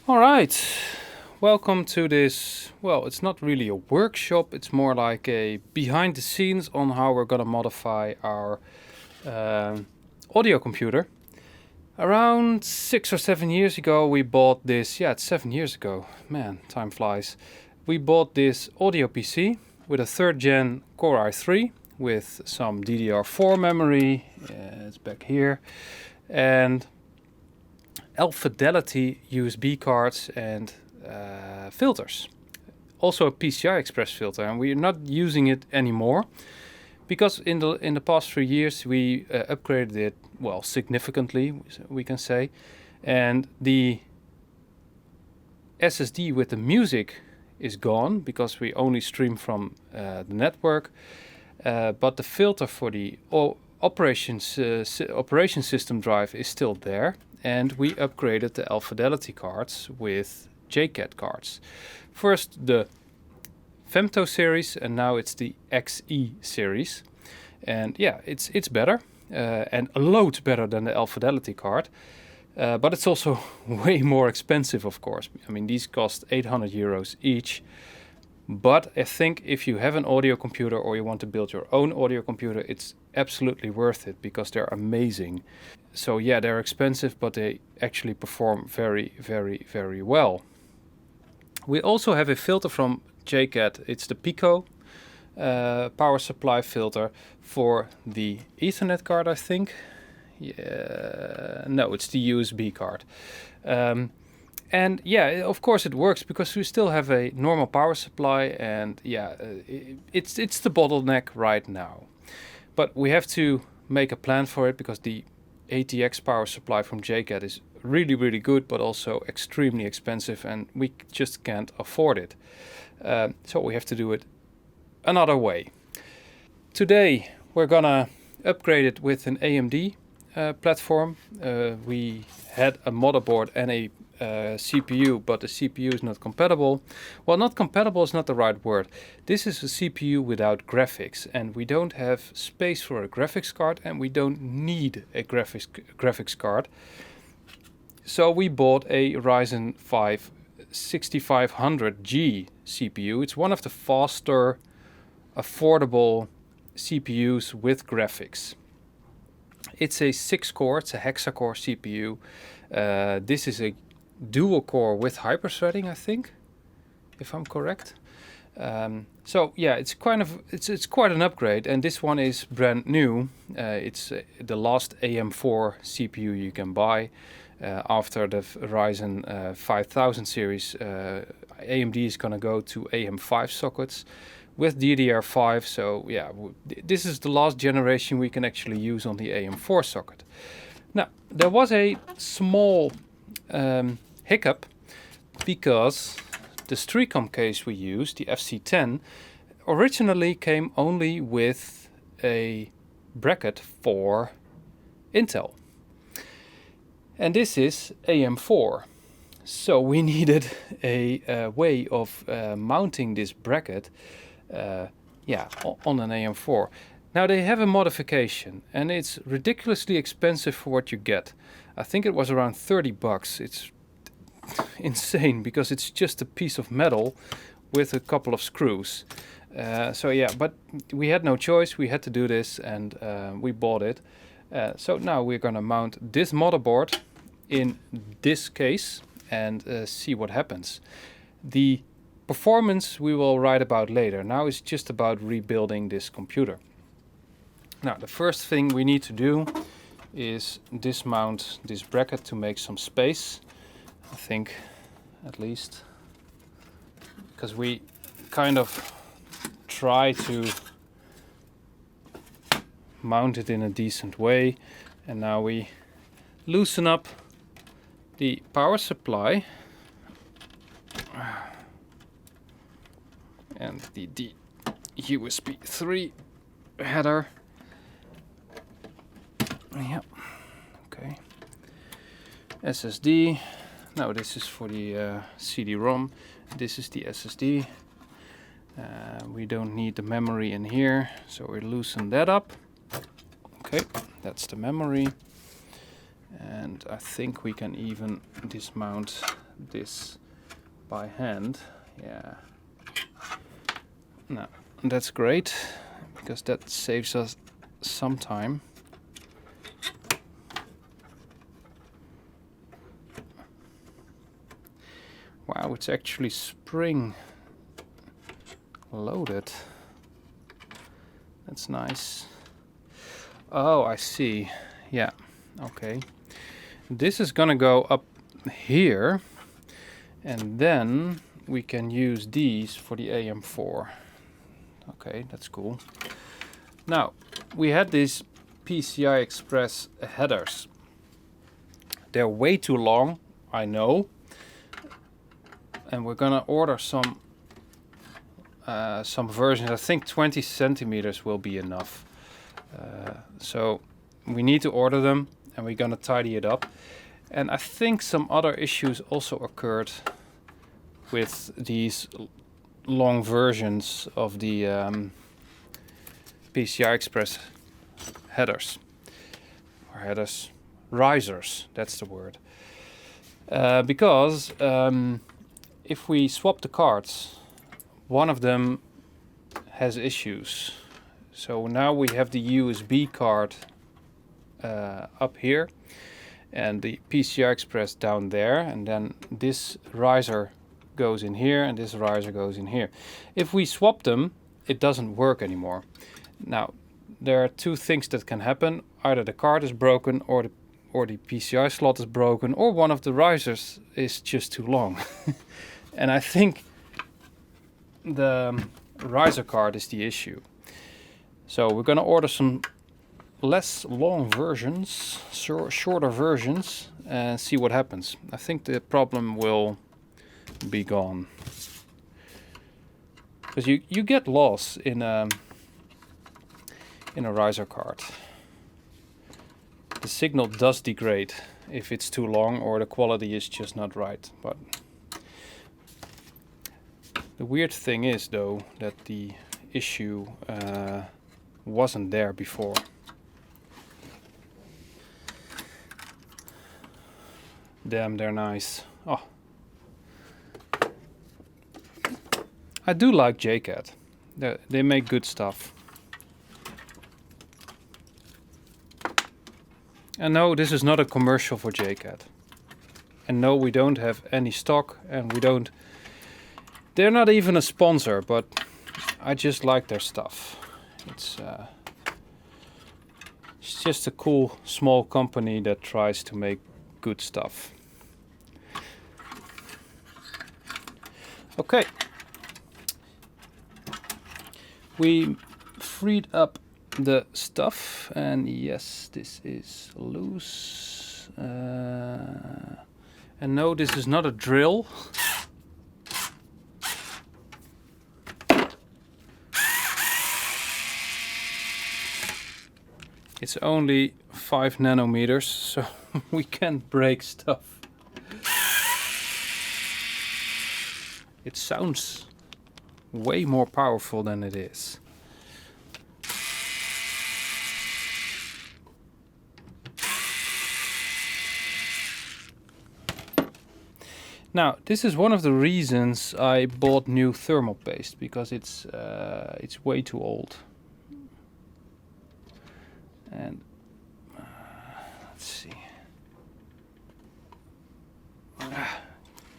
All right, welcome to this. Well, it's not really a workshop, it's more like a behind the scenes on how we're gonna modify our audio computer. Around 6 or 7 years ago, we bought this. Yeah, it's 7 years ago. Man, time flies. We bought this audio PC with a third gen Core i3 with some DDR4 memory. It's back here. And fidelity USB cards and filters. Also a PCI Express filter, and we're not using it anymore because in the past 3 years we upgraded it significantly, we can say, and the SSD with the music is gone because we only stream from the network, but the filter for the operation system drive is still there. And we upgraded the fidelity cards with JCAT cards. First the Femto series, and now it's the XE series. And yeah, it's better and loads better than the fidelity card. But it's also way more expensive, of course. I mean, these cost 800 euros each. But I think if you have an audio computer or you want to build your own audio computer, it's absolutely worth it because they're amazing. So yeah, they're expensive, but they actually perform very, very, very well. We also have a filter from JCAT. It's the Pico power supply filter for the Ethernet card, I think. Yeah, no, it's the USB card. And yeah, of course it works because we still have a normal power supply, and yeah, it's the bottleneck right now. But we have to make a plan for it because the ATX power supply from JCAT is really, really good, but also extremely expensive, and we just can't afford it. So we have to do it another way. Today we're gonna upgrade it with an AMD platform. We had a motherboard and a CPU, but the CPU is not compatible. Well, not compatible is not the right word. This is a CPU without graphics, and we don't have space for a graphics card, and we don't need a graphics card. So we bought a Ryzen 5 6500G CPU. It's one of the faster, affordable CPUs with graphics. It's a 6-core, it's a hexa-core CPU. This is a dual core with hyper-threading, I think, if I'm correct. So yeah, it's quite an upgrade, and this one is brand new. It's the last AM4 CPU you can buy. After the Ryzen 5000 series, AMD is gonna go to AM5 sockets with DDR5. So yeah, this is the last generation we can actually use on the AM4 socket. Now, there was a small hiccup because the Streacom case we used, the FC10, originally came only with a bracket for Intel. And this is AM4. So we needed a way of mounting this bracket on an AM4. Now they have a modification, and it's ridiculously expensive for what you get. I think it was around 30 bucks. It's insane because it's just a piece of metal with a couple of screws. So yeah, but we had no choice. We had to do this, and we bought it. So now we're gonna mount this motherboard in this case and see what happens. The performance we will write about later. Now it's just about rebuilding this computer. Now the first thing we need to do is dismount this bracket to make some space, I think, at least, because we kind of try to mount it in a decent way. And now we loosen up the power supply and the USB 3 header. Yeah, okay. SSD. Now this is for the CD-ROM. This is the SSD. We don't need the memory in here, so we loosen that up. Okay, that's the memory. And I think we can even dismount this by hand. Yeah. No, that's great, because that saves us some time. Wow, it's actually spring loaded. That's nice. Oh, I see. Yeah, okay. This is gonna go up here, and then we can use these for the AM4. Okay, that's cool. Now, we had these PCI Express headers. They're way too long, I know. And we're gonna order some versions. I think 20 centimeters will be enough. So we need to order them, and we're gonna tidy it up. And I think some other issues also occurred with these long versions of the PCI Express headers. Or headers, risers, that's the word. Because if we swap the cards, one of them has issues. So now we have the USB card up here and the PCI Express down there, and then this riser goes in here and this riser goes in here. If we swap them, it doesn't work anymore. Now, there are two things that can happen. Either the card is broken, or the PCI slot is broken, or one of the risers is just too long. And I think the riser card is the issue. So we're gonna order some less long versions, shorter versions, and see what happens. I think the problem will be gone. Because you get loss in a riser card. The signal does degrade if it's too long or the quality is just not right. But the weird thing is, though, that the issue wasn't there before. Damn, they're nice. Oh, I do like JCat. They make good stuff. And no, this is not a commercial for JCat. And no, we don't have any stock, and we don't... They're not even a sponsor, but I just like their stuff. It's just a cool small company that tries to make good stuff. Okay. We freed up the stuff, and yes, this is loose. And no, this is not a drill. It's only 5 nanometers, so we can break stuff. It sounds way more powerful than it is. Now, this is one of the reasons I bought new thermal paste, because it's way too old. And let's see.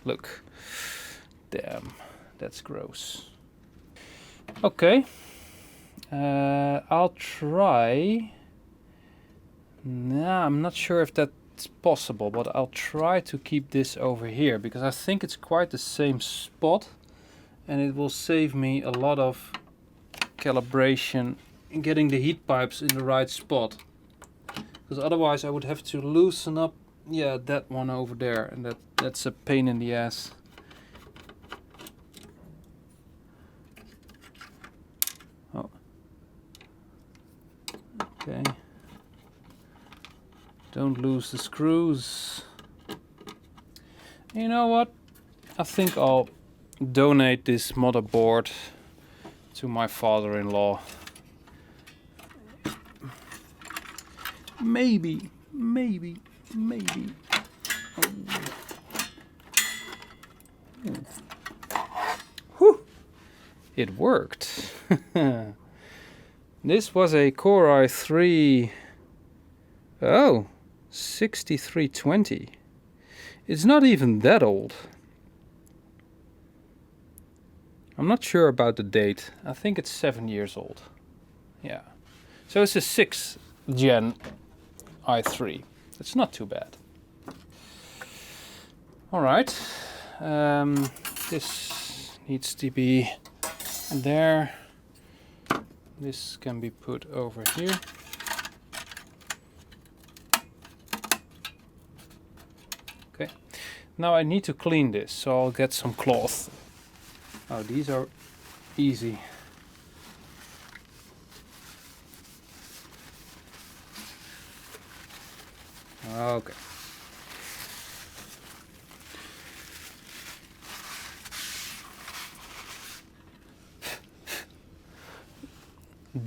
Look, damn, that's gross. Okay, I'll try. Nah, I'm not sure if that's possible, but I'll try to keep this over here, because I think it's quite the same spot, and it will save me a lot of calibration in getting the heat pipes in the right spot. Because otherwise I would have to loosen up, yeah, that one over there, and that's a pain in the ass. Oh. Okay. Don't lose the screws. You know what? I think I'll donate this motherboard to my father-in-law. Maybe. Oh. Whew! It worked. This was a Core i3. Oh, 6320. It's not even that old. I'm not sure about the date. I think it's 7 years old. Yeah. So it's a 6th gen i3. It's not too bad. Alright. This needs to be there. This can be put over here. Okay. Now I need to clean this, so I'll get some cloth. Oh, these are easy. Okay.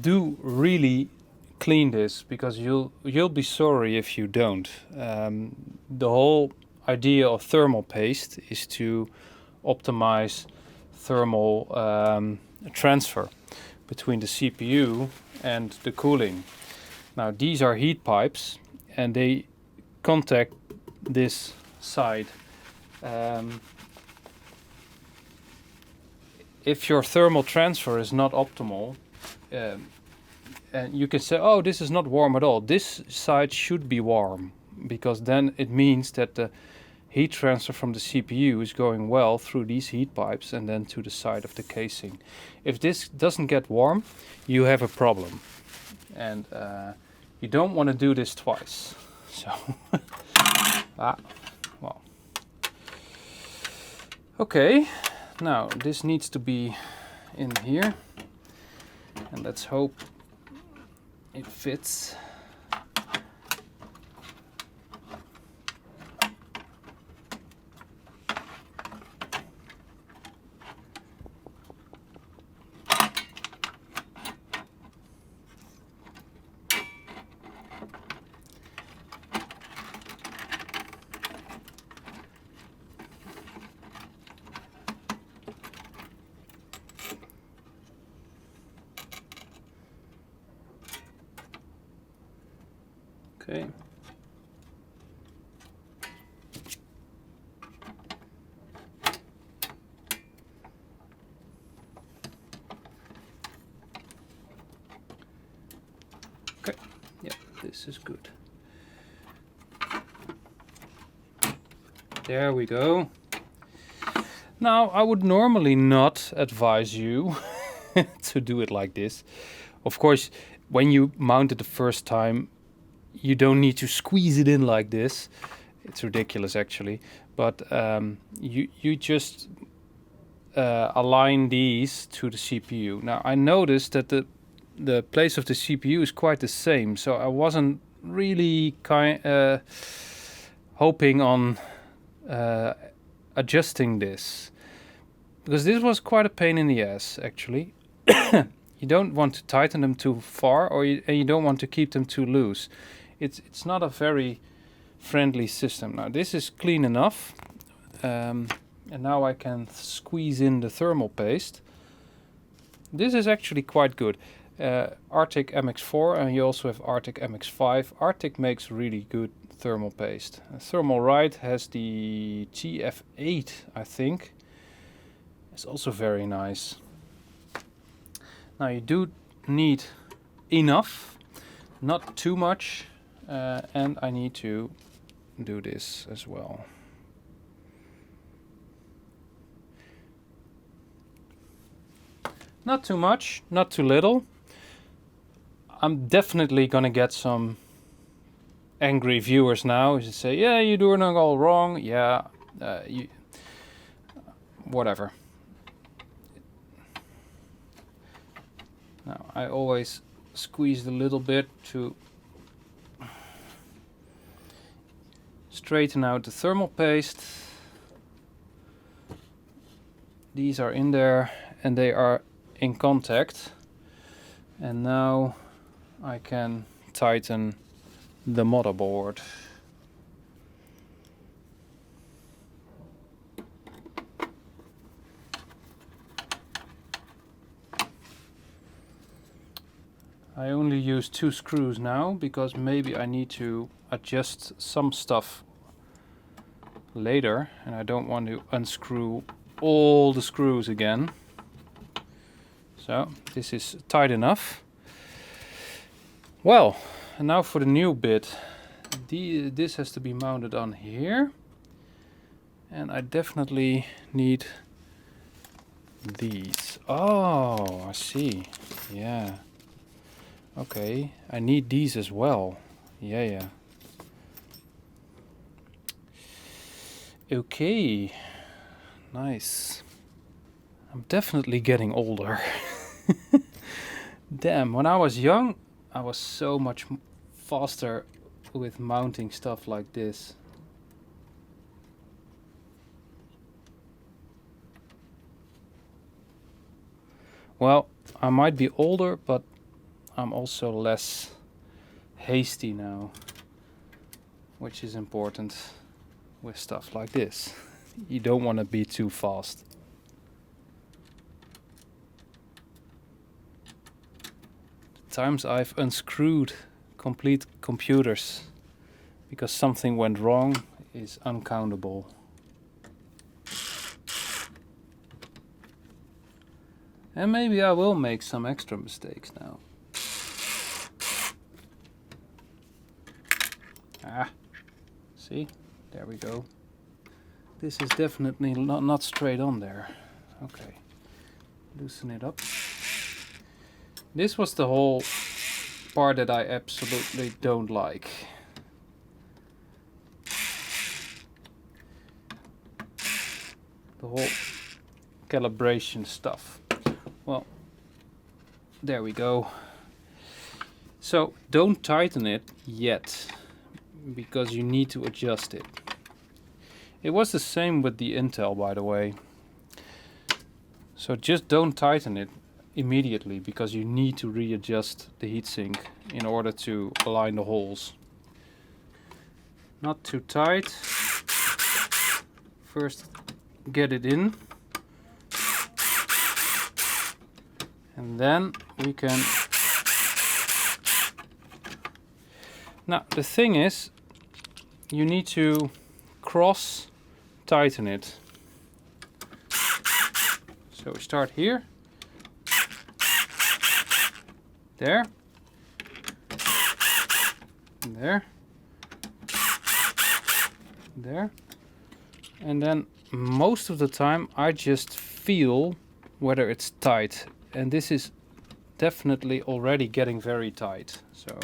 Do really clean this, because you'll be sorry if you don't. The whole idea of thermal paste is to optimize thermal transfer between the CPU and the cooling. Now these are heat pipes and they contact this side. If your thermal transfer is not optimal, and you can say, oh, this is not warm at all. This side should be warm, because then it means that the heat transfer from the CPU is going well through these heat pipes and then to the side of the casing. If this doesn't get warm, you have a problem. And you don't want to do this twice. So, well. Okay, now this needs to be in here. And let's hope it fits. Okay. Okay, yeah, this is good. There we go. Now, I would normally not advise you to do it like this. Of course, when you mount it the first time, you don't need to squeeze it in like this. It's ridiculous, actually. But you just align these to the CPU. Now, I noticed that the place of the CPU is quite the same, so I wasn't really hoping on adjusting this, because this was quite a pain in the ass, actually. You don't want to tighten them too far, and you don't want to keep them too loose. It's not a very friendly system. Now this is clean enough, and now I can squeeze in the thermal paste. This is actually quite good. Arctic MX4, and you also have Arctic MX5. Arctic makes really good thermal paste. Thermalright has the TF8, I think. It's also very nice. Now you do need enough, not too much, and I need to do this as well. Not too much, not too little. I'm definitely gonna get some angry viewers now who say, yeah, you're doing it all wrong. Yeah, whatever. Now I always squeeze a little bit to straighten out the thermal paste. These are in there and they are in contact, and now I can tighten the motherboard. I only use 2 screws now because maybe I need to adjust some stuff later and I don't want to unscrew all the screws again. So this is tight enough. Well, and now for the new bit. This has to be mounted on here, and I definitely need these. Oh, I see. Yeah. Okay, I need these as well. Yeah. Okay, nice. I'm definitely getting older. Damn, when I was young, I was so much faster with mounting stuff like this. Well, I might be older, but I'm also less hasty now, which is important with stuff like this. You don't want to be too fast. The times I've unscrewed complete computers because something went wrong is uncountable. And maybe I will make some extra mistakes now. See? There we go. This is definitely not straight on there. Okay. Loosen it up. This was the whole part that I absolutely don't like. The whole calibration stuff. Well, there we go. So don't tighten it yet, because you need to adjust it. It was the same with the Intel, by the way. So just don't tighten it immediately, because you need to readjust the heatsink in order to align the holes. Not too tight. First get it in, and then we can... Now the thing is, you need to cross tighten it. So we start here, there, and there, there, and then most of the time I just feel whether it's tight, and this is definitely already getting very tight. So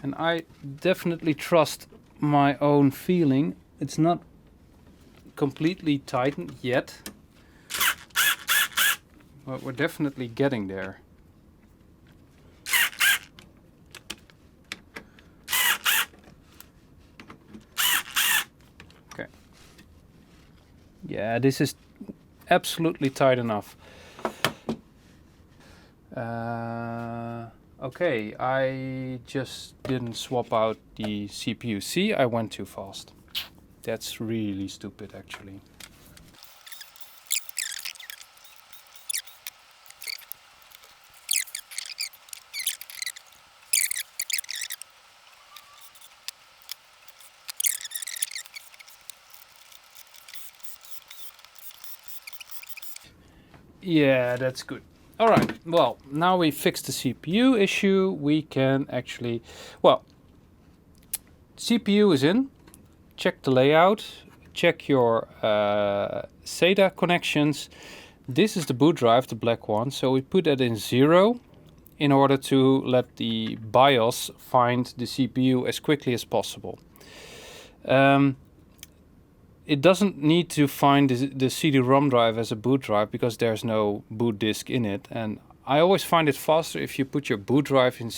and I definitely trust my own feeling. It's not completely tightened yet, but we're definitely getting there. Okay. Yeah, this is absolutely tight enough. Okay, I just didn't swap out the CPU. See, I went too fast. That's really stupid, actually. Yeah, that's good. All right, well, now we fixed the CPU issue, we can actually, well, CPU is in, check the layout, check your SATA connections. This is the boot drive, the black one, so we put that in 0 in order to let the BIOS find the CPU as quickly as possible. It doesn't need to find the CD-ROM drive as a boot drive because there's no boot disk in it, and I always find it faster if you put your boot drive in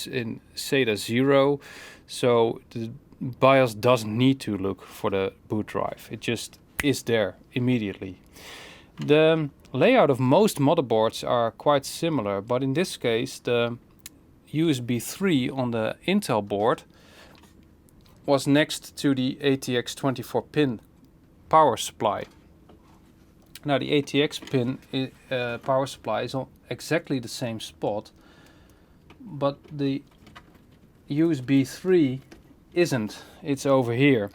SATA 0, so the BIOS doesn't need to look for the boot drive. It just is there immediately. The layout of most motherboards are quite similar, but in this case the USB 3 on the Intel board was next to the ATX 24 pin power supply. Now the ATX pin power supply is on exactly the same spot, but the USB 3 isn't. It's over here.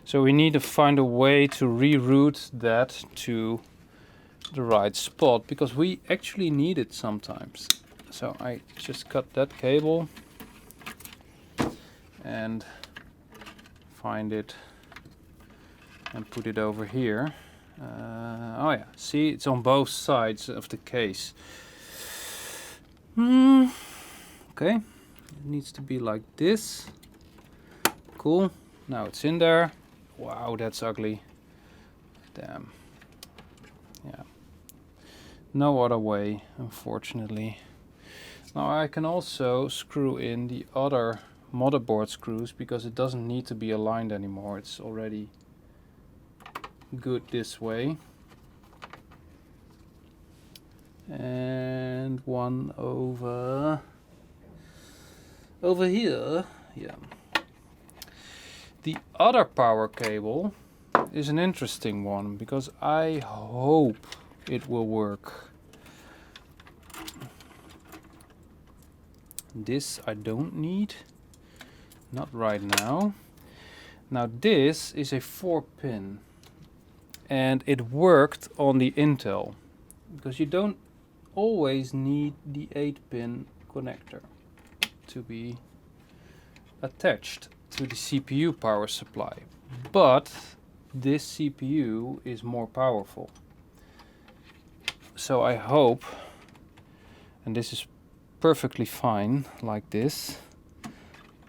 So we need to find a way to reroute that to the right spot, because we actually need it sometimes. So I just cut that cable and find it and put it over here. Oh yeah, see, it's on both sides of the case. Okay, it needs to be like this. Cool, now it's in there. Wow, that's ugly. Damn. Yeah. No other way, unfortunately. Now I can also screw in the other motherboard screws, because it doesn't need to be aligned anymore. It's already good this way. And one over here. Yeah. The other power cable is an interesting one, because I hope it will work. This I don't need, not right now. Now this is a 4-pin, and it worked on the Intel, because you don't always need the 8-pin connector to be attached to the CPU power supply. But this CPU is more powerful. So I hope, and this is perfectly fine like this,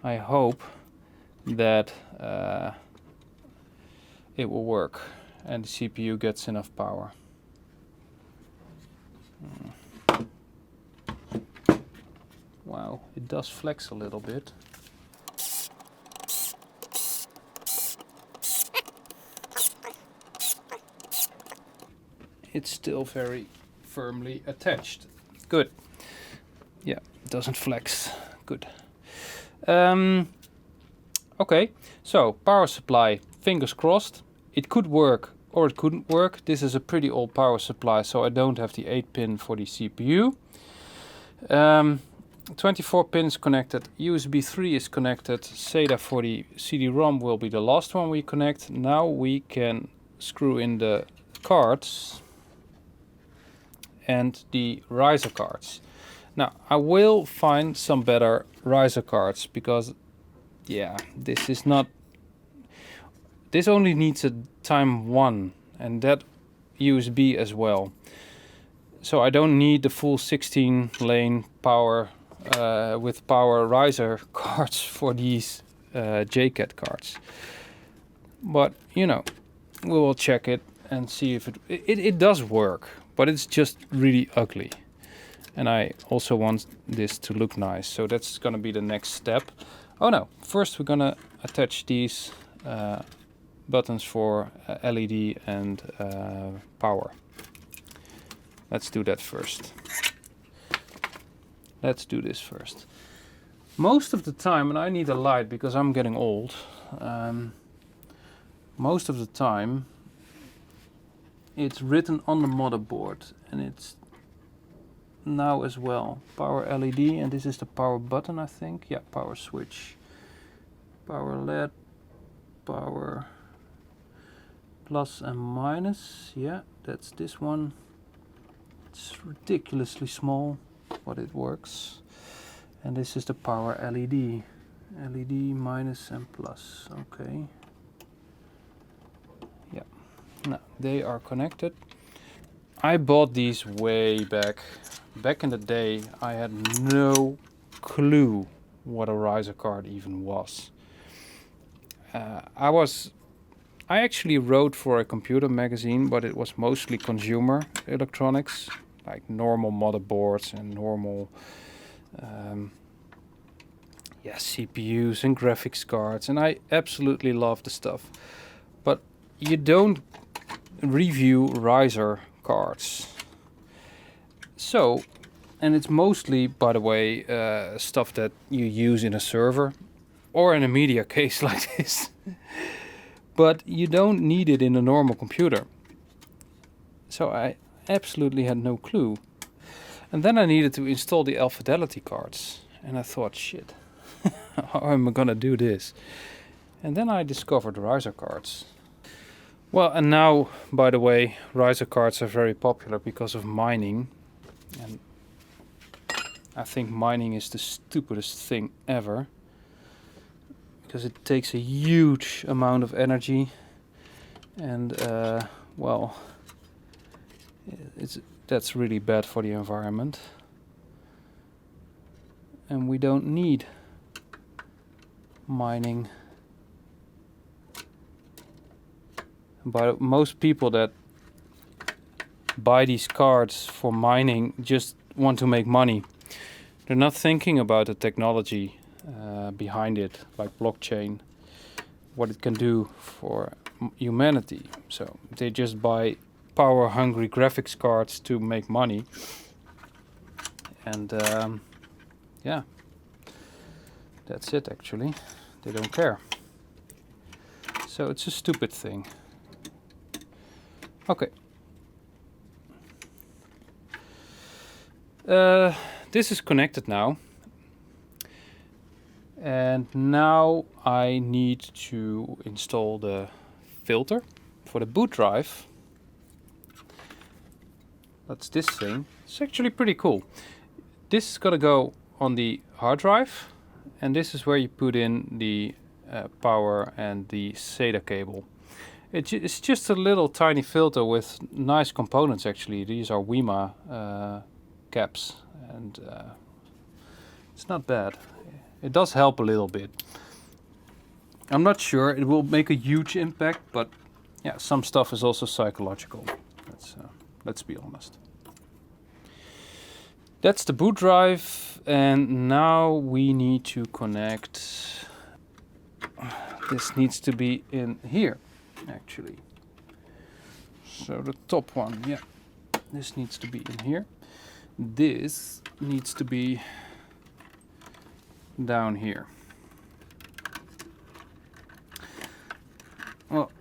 I hope that it will work and the CPU gets enough power. Wow, it does flex a little bit. It's still very firmly attached. Good. Yeah, it doesn't flex. Good. Okay, so power supply, fingers crossed. It could work or it couldn't work. This is a pretty old power supply, so I don't have the 8-pin for the CPU. 24 pins connected, USB 3 is connected, SATA for the CD-ROM will be the last one we connect. Now we can screw in the cards and the riser cards. Now I will find some better riser cards, because yeah, this only needs a time 1 and that USB as well. So I don't need the full 16 lane power with power riser cards for these JCAT cards. But you know, we will check it and see if it does work, but it's just really ugly. And I also want this to look nice, so that's gonna be the next step. Oh no, first we're gonna attach these buttons for LED and power. Let's do that first. Let's do this first. Most of the time, and I need a light because I'm getting old, most of the time it's written on the motherboard, and it's now as well power LED, and this is the power button, I think. Yeah, power switch, power LED, power plus and minus. Yeah, that's this one. It's ridiculously small, but it works. And this is the power LED, LED minus and plus. Okay, yeah, now they are connected. I bought these way back in the day. I had no clue what a riser card even was. I actually wrote for a computer magazine, but it was mostly consumer electronics, like normal motherboards and normal CPUs and graphics cards, and I absolutely love the stuff. But you don't review riser cards. So, and it's mostly, by the way, stuff that you use in a server, or in a media case like this. But you don't need it in a normal computer. So I absolutely had no clue. And then I needed to install the Fidelity cards. And I thought, shit, how am I gonna do this? And then I discovered riser cards. Well, and now, by the way, riser cards are very popular because of mining. And I think mining is the stupidest thing ever. Because it takes a huge amount of energy. And, well, that's really bad for the environment. And we don't need mining. But most people that buy these cards for mining just want to make money. They're not thinking about the technology behind it, like blockchain, what it can do for humanity. So they just buy power-hungry graphics cards to make money. And yeah, that's it actually. They don't care. So it's a stupid thing. Okay. This is connected now. And now I need to install the filter for the boot drive. That's this thing. It's actually pretty cool. This is gonna go on the hard drive, and this is where you put in the power and the SATA cable. It's just a little tiny filter with nice components actually. These are WEMA caps, and it's not bad. It does help a little bit. I'm not sure it will make a huge impact, but yeah, some stuff is also psychological. Let's be honest. That's the boot drive, and now we need to connect. This needs to be in here, actually. So the top one, yeah, this needs to be in here. This needs to be down here. Well,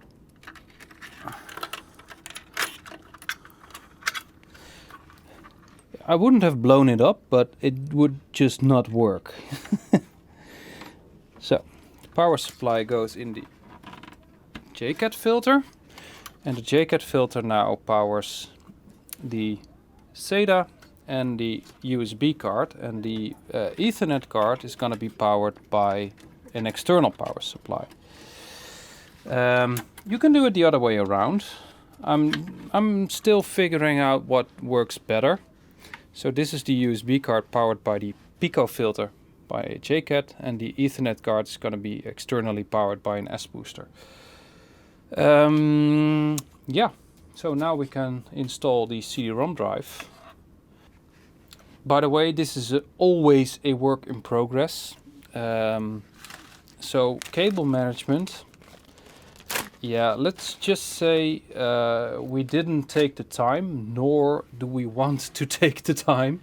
I wouldn't have blown it up, but it would just not work. So, the power supply goes in the JCAT filter, and the JCAT filter now powers the SATA and the USB card, and the Ethernet card is going to be powered by an external power supply. You can do it the other way around. I'm still figuring out what works better. So this is the USB card powered by the Pico filter by JCAT, and the Ethernet card is going to be externally powered by an S-booster. Yeah, so now we can install the CD-ROM drive. By the way, this is always a work in progress. So cable management. Yeah, let's just say we didn't take the time, nor do we want to take the time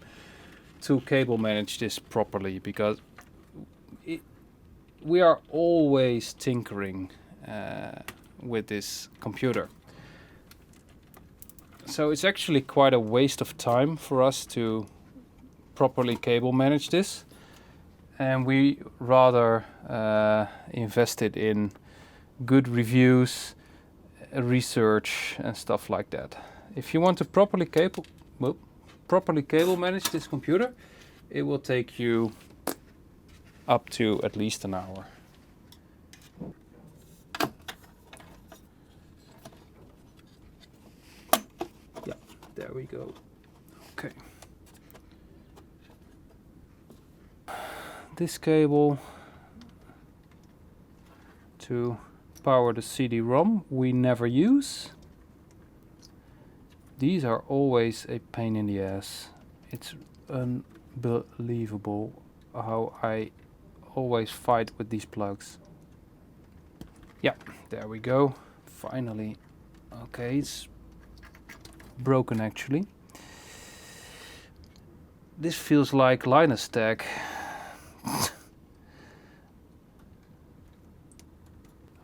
to cable manage this properly, because we are always tinkering with this computer. So it's actually quite a waste of time for us to properly cable manage this, and we rather invested in good reviews, research and stuff like that. If you want to properly cable manage this computer, it will take you up to at least an hour. Yeah, there we go. Okay. This cable to power the CD-ROM we never use. These are always a pain in the ass. It's unbelievable how I always fight with these plugs. Yeah, there we go. Finally. Okay, it's broken actually. This feels like Linus Tech.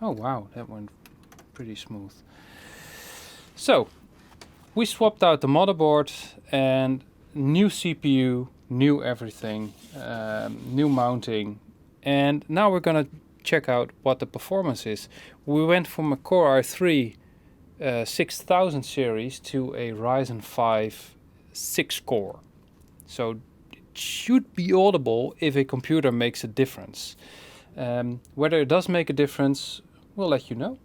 Oh wow, that went pretty smooth. So, we swapped out the motherboard and new CPU, new everything, new mounting, and now we're gonna check out what the performance is. We went from a Core i3 6000 series to a Ryzen 5 6 core. So it should be audible if a computer makes a difference. Whether it does make a difference, we'll let you know.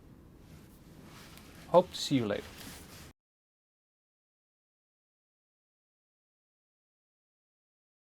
Hope to see you later.